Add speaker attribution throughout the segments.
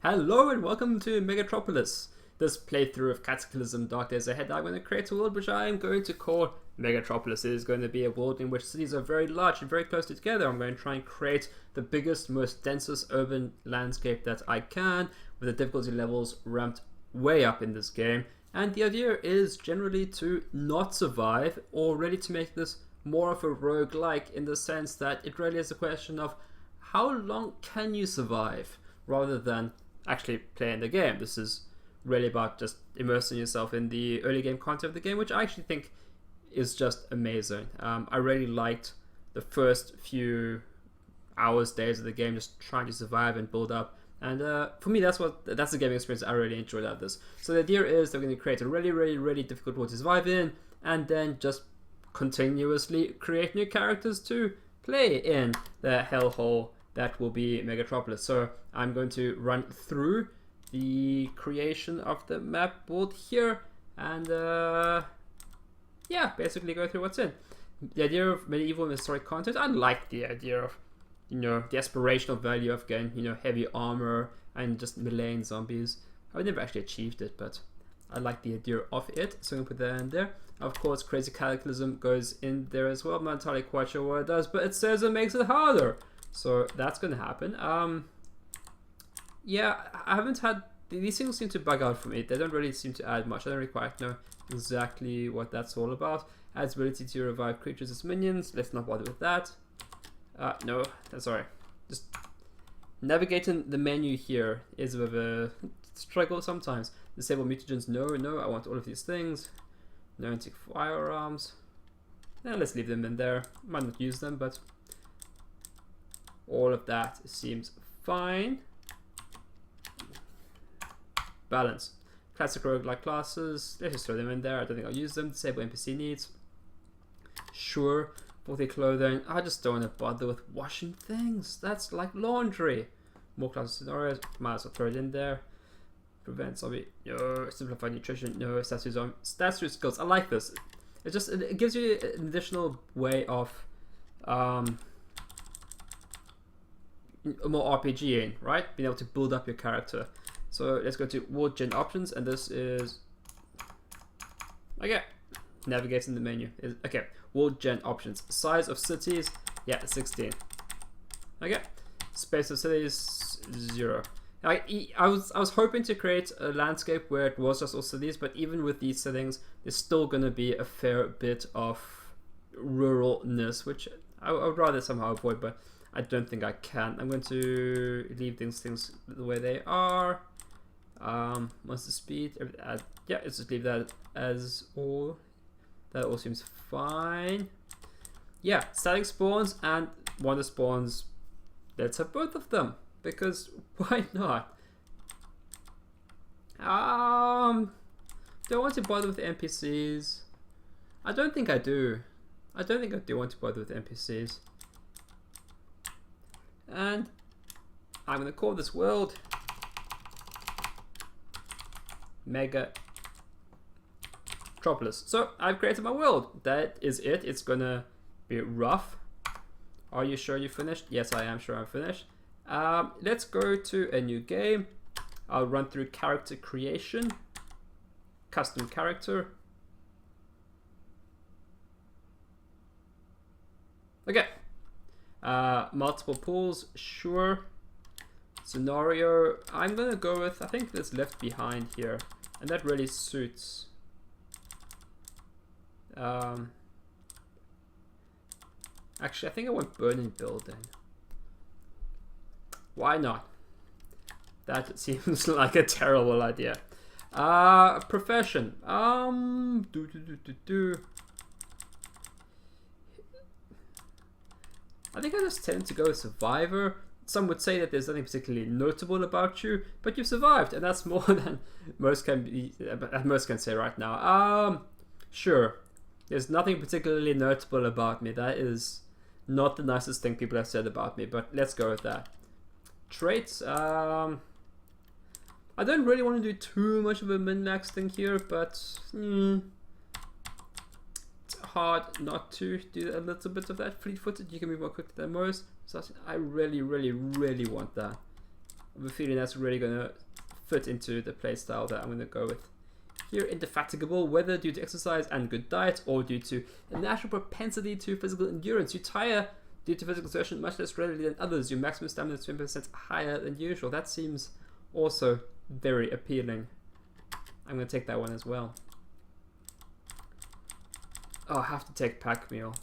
Speaker 1: Hello and welcome to Megatropolis. This playthrough of Cataclysm Dark Days Ahead, I'm going to create a world which I am going to call Megatropolis. It is going to be a world in which cities are very large and very closely together. I'm going to try and create the biggest, most densest urban landscape that I can, with the difficulty levels ramped way up in this game. And the idea is generally to not survive, or really to make this more of a roguelike, in the sense that it really is a question of how long can you survive, rather than actually playing the game. This is really about just immersing yourself in the early game content of the game, which I actually think is just amazing. I really liked the first few hours, days of the game, just trying to survive and build up. And for me, that's the gaming experience I really enjoyed out of this. So the idea is that we're going to create a really difficult world to survive in, and then just continuously create new characters to play in the hellhole that will be Megatropolis. So I'm going to run through the creation of the map world here, and yeah, basically go through what's in. The idea of medieval and historic content, I like the idea of, you know, the aspirational value of getting, you know, heavy armor and just meleeing zombies. I've never actually achieved it, but I like the idea of it, so I'm gonna put that in there. Of course, Crazy Cataclysm goes in there as well. I'm not entirely quite sure what it does, but it says it makes it harder. So that's going to happen. Yeah, I haven't had... These things seem to bug out for me. They don't really seem to add much. I don't really quite know exactly what that's all about. Adds ability to revive creatures as minions. Let's not bother with that. No, sorry. Just navigating the menu here is a bit of a struggle sometimes. Disable mutagens. No, I want all of these things. No antique firearms. Yeah, let's leave them in there. Might not use them, but... all of that seems fine. Balance. Classic roguelike classes. Let's just throw them in there. I don't think I'll use them. Disable NPC needs. Sure. Faulty clothing. I just don't want to bother with washing things. That's like laundry. More classic scenarios. Might as well throw it in there. Prevent zombie. No. Simplify nutrition. No. Statue skills. I like this. It gives you an additional way of more RPGing, right? Being able to build up your character. So let's go to world gen options, and this is okay. Navigating the menu is okay. World gen options. Size of cities, yeah, 16. Okay. Space of cities, 0. I was hoping to create a landscape where it was just all cities, but even with these settings, there's still gonna be a fair bit of ruralness, which I would rather somehow avoid, but I don't think I can. I'm going to leave these things the way they are. Monster speed, yeah, let's just leave that as all. That all seems fine. Yeah, static spawns and wonder spawns. Let's have both of them, because why not? Do I want to bother with the NPCs? I don't think I do. I don't think I do want to bother with NPCs. And I'm going to call this world Megatropolis. So I've created my world. That is it. It's going to be rough. Are you sure you finished? Yes, I am sure I'm finished. Let's go to a new game. I'll run through character creation. Custom character. Okay. Multiple pools, sure. Scenario, I'm gonna go with, I think this left behind here, and that really suits. Actually, I think I want burning building. Why not? That seems like a terrible idea. Profession. I think I just tend to go survivor. Some would say that there's nothing particularly notable about you, but you've survived, and that's more than most can say right now. Sure. There's nothing particularly notable about me. That is not the nicest thing people have said about me, but let's go with that. Traits. I don't really want to do too much of a min-max thing here, but hard not to do a little bit of that. Fleet-footed, you can be more quick than most. So I really want that. I have a feeling that's really going to fit into the playstyle that I'm going to go with here. Indefatigable, whether due to exercise and good diet or due to a natural propensity to physical endurance. You tire due to physical exertion much less readily than others. Your maximum stamina is 20% higher than usual. That seems also very appealing. I'm going to take that one as well. Oh, I have to take pack meal,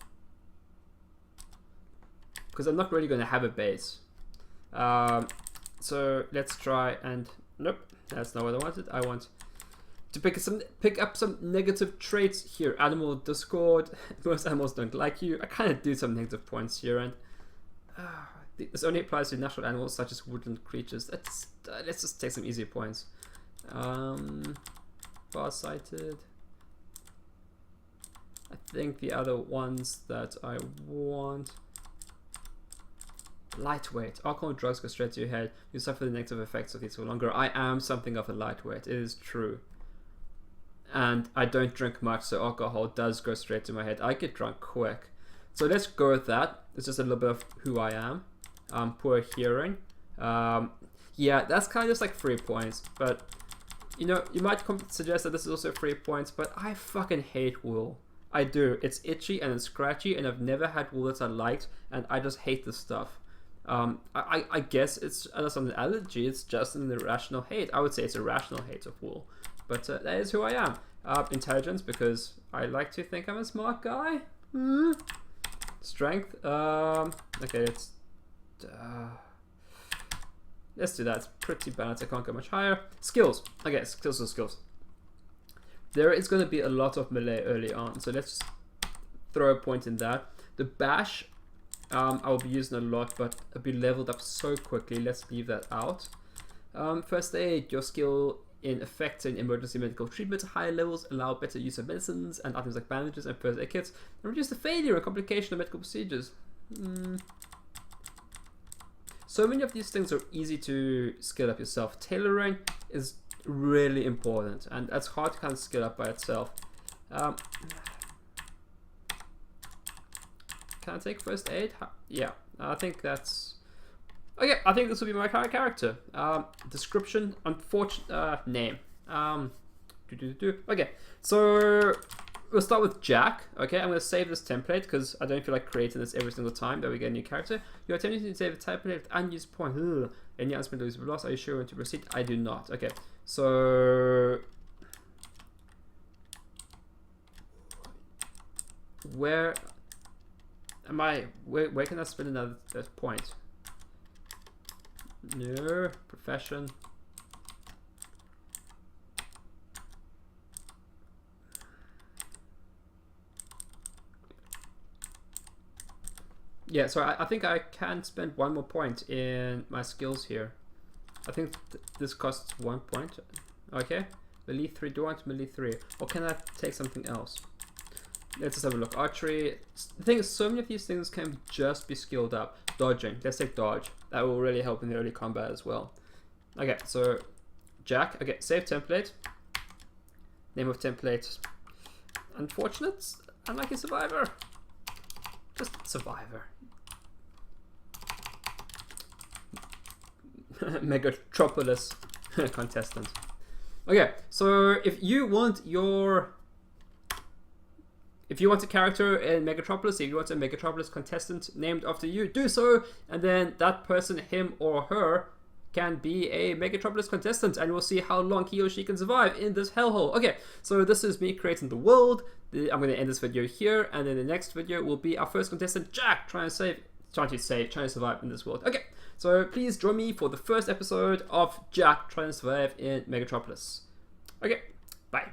Speaker 1: because I'm not really going to have a base. So let's try and... Nope, that's not what I wanted. I want to pick up some negative traits here. Animal discord. Most animals don't like you. I kind of do some negative points here, and this only applies to natural animals such as woodland creatures. Let's just take some easier points. Far-sighted. I think the other ones that I want... Lightweight. Alcohol and drugs go straight to your head. You suffer the negative effects of these for longer. I am something of a lightweight. It is true. And I don't drink much, so alcohol does go straight to my head. I get drunk quick. So let's go with that. It's just a little bit of who I am. Poor hearing. Yeah, that's kind of just like 3 points. But, you know, you might suggest that this is also 3 points, but I fucking hate wool. I do. It's itchy and it's scratchy, and I've never had wool that I liked, and I just hate this stuff. I guess it's not an allergy, it's just an irrational hate. I would say it's a rational hate of wool. But that is who I am. Intelligence, because I like to think I'm a smart guy. Strength. Okay, let's do that. It's pretty balanced. I can't go much higher. Skills. Okay, skills are skills. There is going to be a lot of melee early on, so let's just throw a point in that. The bash, I will be using a lot, but it'll be leveled up so quickly. Let's leave that out. First aid, your skill in effecting emergency medical treatment. Higher levels allow better use of medicines and items like bandages and first aid kits, and reduce the failure and complication of medical procedures. So many of these things are easy to skill up yourself. Tailoring is really important, and that's hard to kind of skill up by itself. Can I take first aid? Yeah, I think that's... Okay, I think this will be my character. Description, unfortunate name. Okay, so we'll start with Jack. Okay, I'm going to save this template because I don't feel like creating this every single time that we get a new character. You're attempting to save a template with unused point. Any unspent lose loss. Are you sure you want to proceed? I do not. Okay, so where am I? Where can I spend another point? No, profession. Yeah, so I think I can spend 1 more point in my skills here. I think this costs 1 point. Okay, melee 3. Do I want melee 3? Or can I take something else? Let's just have a look. Archery. The thing is, so many of these things can just be skilled up. Dodging. Let's take dodge. That will really help in the early combat as well. Okay, so Jack. Okay, save template. Name of template. Unfortunate. Unlucky survivor. Just survivor. Megatropolis contestant. Okay, so if you want a character in Megatropolis, if you want a Megatropolis contestant named after you, do so, and then that person, him or her, can be a Megatropolis contestant, and we'll see how long he or she can survive in this hellhole. Okay, so this is me creating the world. I'm going to end this video here, and then the next video will be our first contestant, Jack, trying to survive in this world. Okay, so please join me for the first episode of Jack trying to survive in Megatropolis. Okay, bye.